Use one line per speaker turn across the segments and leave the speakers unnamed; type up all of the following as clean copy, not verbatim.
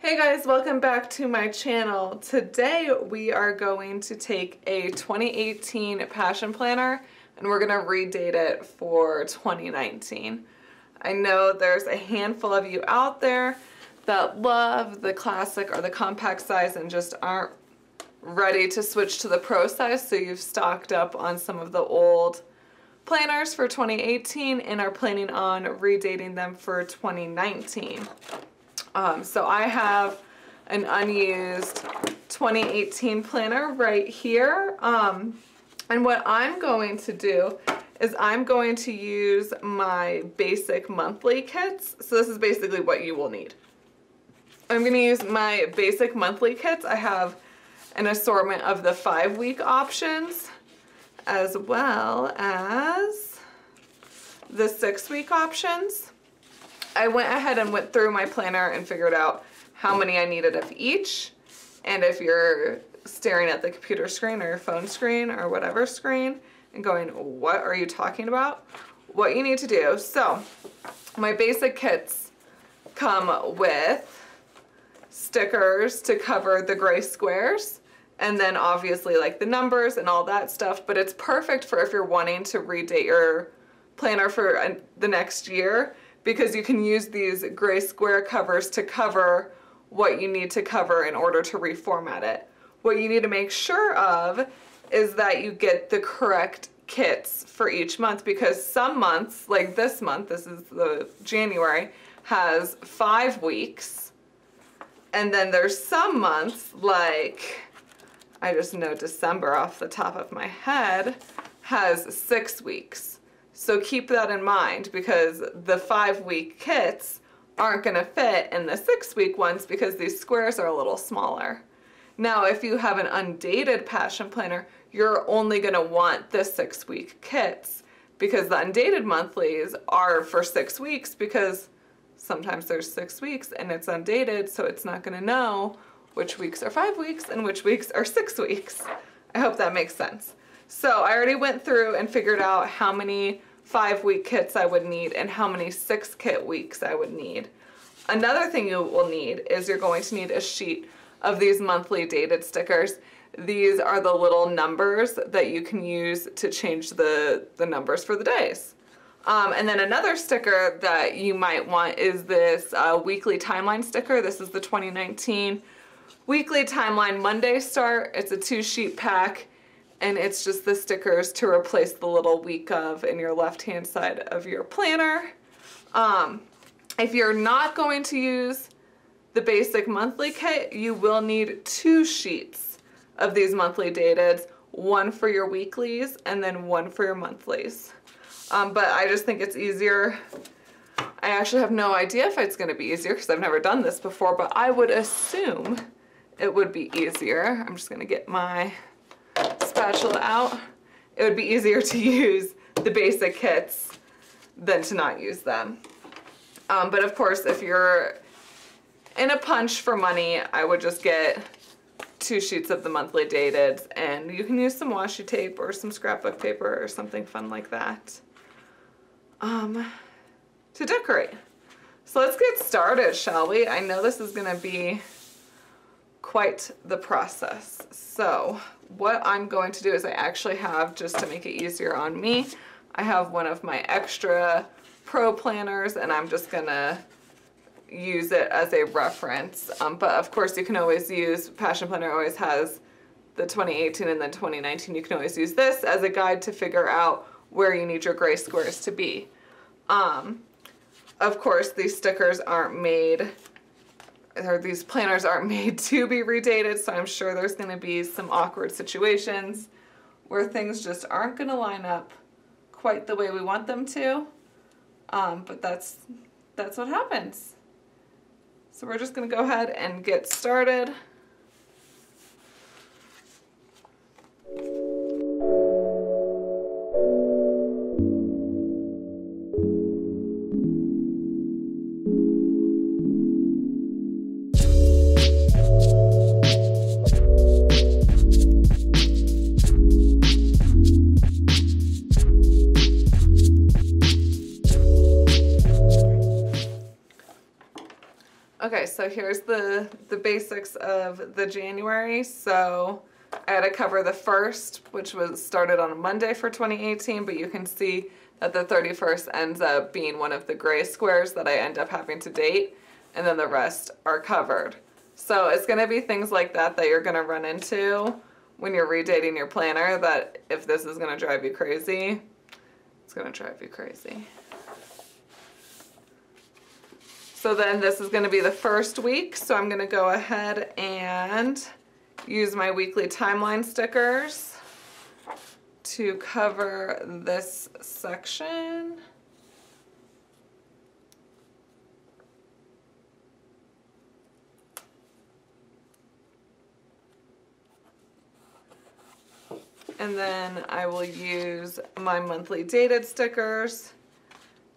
Hey guys, welcome back to my channel. Today we are going to take a 2018 Passion Planner and we're going to redate it for 2019. I know there's a handful of you out there that love the classic or the compact size and just aren't ready to switch to the pro size, so you've stocked up on some of the old planners for 2018 and are planning on redating them for 2019. So I have an unused 2018 planner right here. And what I'm going to do is I'm going to use my basic monthly kits. So this is basically what you will need. I'm going to use my basic monthly kits. I have an assortment of the 5-week options as well as the 6-week options. I went ahead and went through my planner and figured out how many I needed of each. And if you're staring at the computer screen or your phone screen or whatever screen and going, what are you talking about? What you need to do. So my basic kits come with stickers to cover the gray squares, and then obviously like the numbers and all that stuff, but it's perfect for if you're wanting to redate your planner for the next year, because you can use these gray square covers to cover what you need to cover in order to reformat it. What you need to make sure of is that you get the correct kits for each month, because some months, like this month, this is the January, has 5 weeks, and then there's some months, like I just know December off the top of my head, has 6 weeks. So keep that in mind, because the 5-week kits aren't going to fit in the 6-week ones because these squares are a little smaller. Now, if you have an undated Passion Planner, you're only going to want the 6-week kits, because the undated monthlies are for 6 weeks, because sometimes there's 6 weeks and it's undated, so it's not going to know which weeks are 5 weeks and which weeks are 6 weeks. I hope that makes sense. So I already went through and figured out how many 5-week kits I would need and how many 6-kit weeks I would need. Another thing you will need is you're going to need a sheet of these monthly dated stickers. These are the little numbers that you can use to change the numbers for the days. And then another sticker that you might want is this weekly timeline sticker. This is the 2019 weekly timeline Monday start. It's a 2-sheet pack, and it's just the stickers to replace the little week of in your left-hand side of your planner. If you're not going to use the basic monthly kit, you will need 2 sheets of these monthly dated, one for your weeklies and then one for your monthlies. But I just think it's easier. I actually have no idea if it's going to be easier because I've never done this before, but I would assume it would be easier. I'm just going to get my spatula out. It would be easier to use the basic kits than to not use them. But of course, if you're in a punch for money, I would just get 2 sheets of the monthly dated, and you can use some washi tape or some scrapbook paper or something fun like that to decorate. So let's get started, shall we? I know this is going to be quite the process. So what I'm going to do is I actually have, just to make it easier on me, I have one of my extra pro planners, and I'm just gonna use it as a reference. But of course you can always use, Passion Planner always has the 2018 and then 2019. You can always use this as a guide to figure out where you need your gray squares to be. Of course these stickers aren't made, or these planners aren't made to be redated, so I'm sure there's going to be some awkward situations where things just aren't going to line up quite the way we want them to. But that's what happens. So we're just going to go ahead and get started. Okay, so here's the basics of the January. So I had to cover the 1st, which was started on a Monday for 2018, but you can see that the 31st ends up being one of the gray squares that I end up having to date, and then the rest are covered. So it's going to be things like that that you're going to run into when you're redating your planner, that if this is going to drive you crazy, it's going to drive you crazy. So then this is going to be the first week, so I'm going to go ahead and use my weekly timeline stickers to cover this section. And then I will use my monthly dated stickers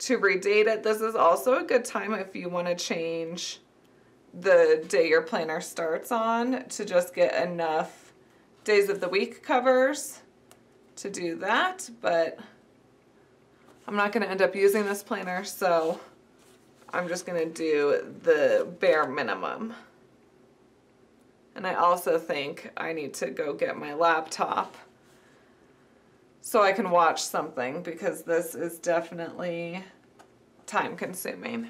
to redate it. This is also a good time if you want to change the day your planner starts on to just get enough days of the week covers to do that, but I'm not going to end up using this planner, so I'm just going to do the bare minimum. And I also think I need to go get my laptop so I can watch something, because this is definitely time consuming.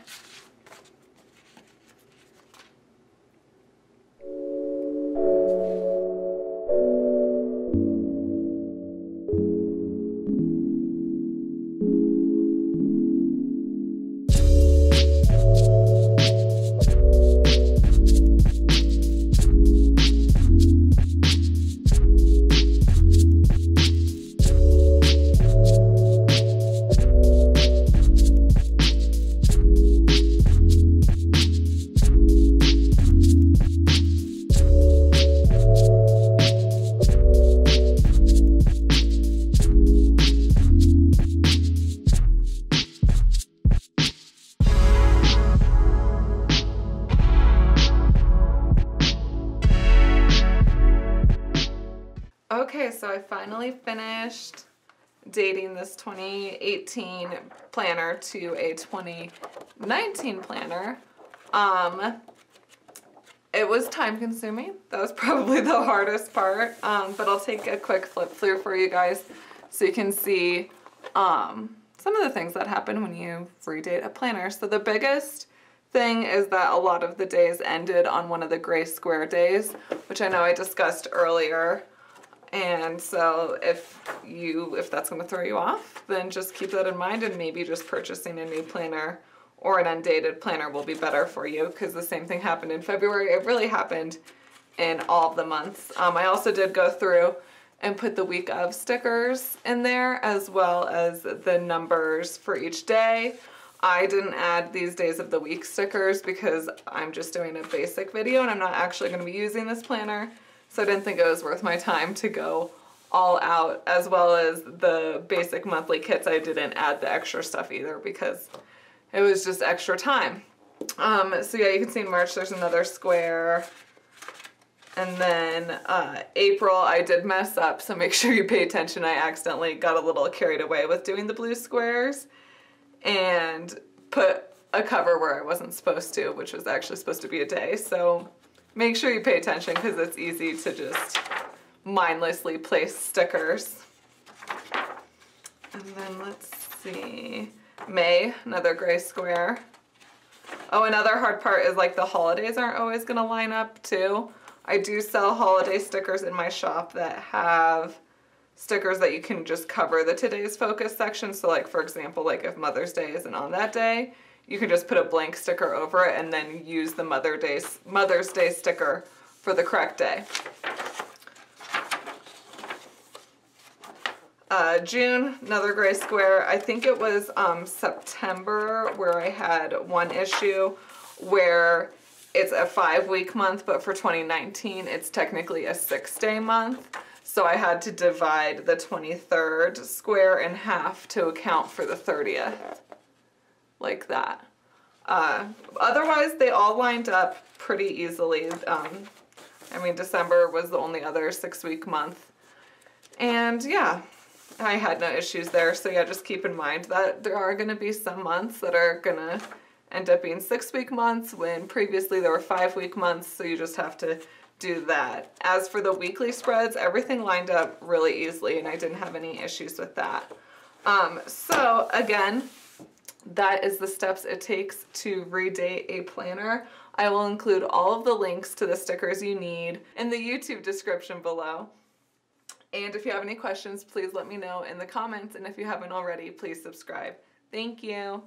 Okay, so I finally finished dating this 2018 planner to a 2019 planner. It was time consuming. That was probably the hardest part, but I'll take a quick flip through for you guys so you can see some of the things that happen when you redate a planner. So the biggest thing is that a lot of the days ended on one of the gray square days, which I know I discussed earlier. And so if that's going to throw you off, then just keep that in mind, and maybe just purchasing a new planner or an undated planner will be better for you, because the same thing happened in February. It really happened in all of the months. I also did go through and put the week of stickers in there, as well as the numbers for each day. I didn't add these days of the week stickers because I'm just doing a basic video and I'm not actually going to be using this planner. So I didn't think it was worth my time to go all out, as well as the basic monthly kits. I didn't add the extra stuff either because it was just extra time. So yeah, you can see in March there's another square. And then April I did mess up, so make sure you pay attention. I accidentally got a little carried away with doing the blue squares and put a cover where I wasn't supposed to, which was actually supposed to be a day. So make sure you pay attention, because it's easy to just mindlessly place stickers. And then let's see, May, another gray square. Oh, another hard part is like the holidays aren't always gonna line up too. I do sell holiday stickers in my shop that have stickers that you can just cover the today's focus section. So like, for example, like if Mother's Day isn't on that day, you can just put a blank sticker over it and then use the Mother's Day sticker for the correct day. June, another gray square. I think it was September where I had one issue where it's a 5-week month, but for 2019 it's technically a 6-day month. So I had to divide the 23rd square in half to account for the 30th. Like that. Otherwise, they all lined up pretty easily. I mean, December was the only other 6-week month. And yeah, I had no issues there. So yeah, just keep in mind that there are going to be some months that are going to end up being 6-week months when previously there were 5-week months, so you just have to do that. As for the weekly spreads, everything lined up really easily and I didn't have any issues with that. So again, that is the steps it takes to redate a planner. I will include all of the links to the stickers you need in the YouTube description below. And if you have any questions, please let me know in the comments. And if you haven't already, please subscribe. Thank you.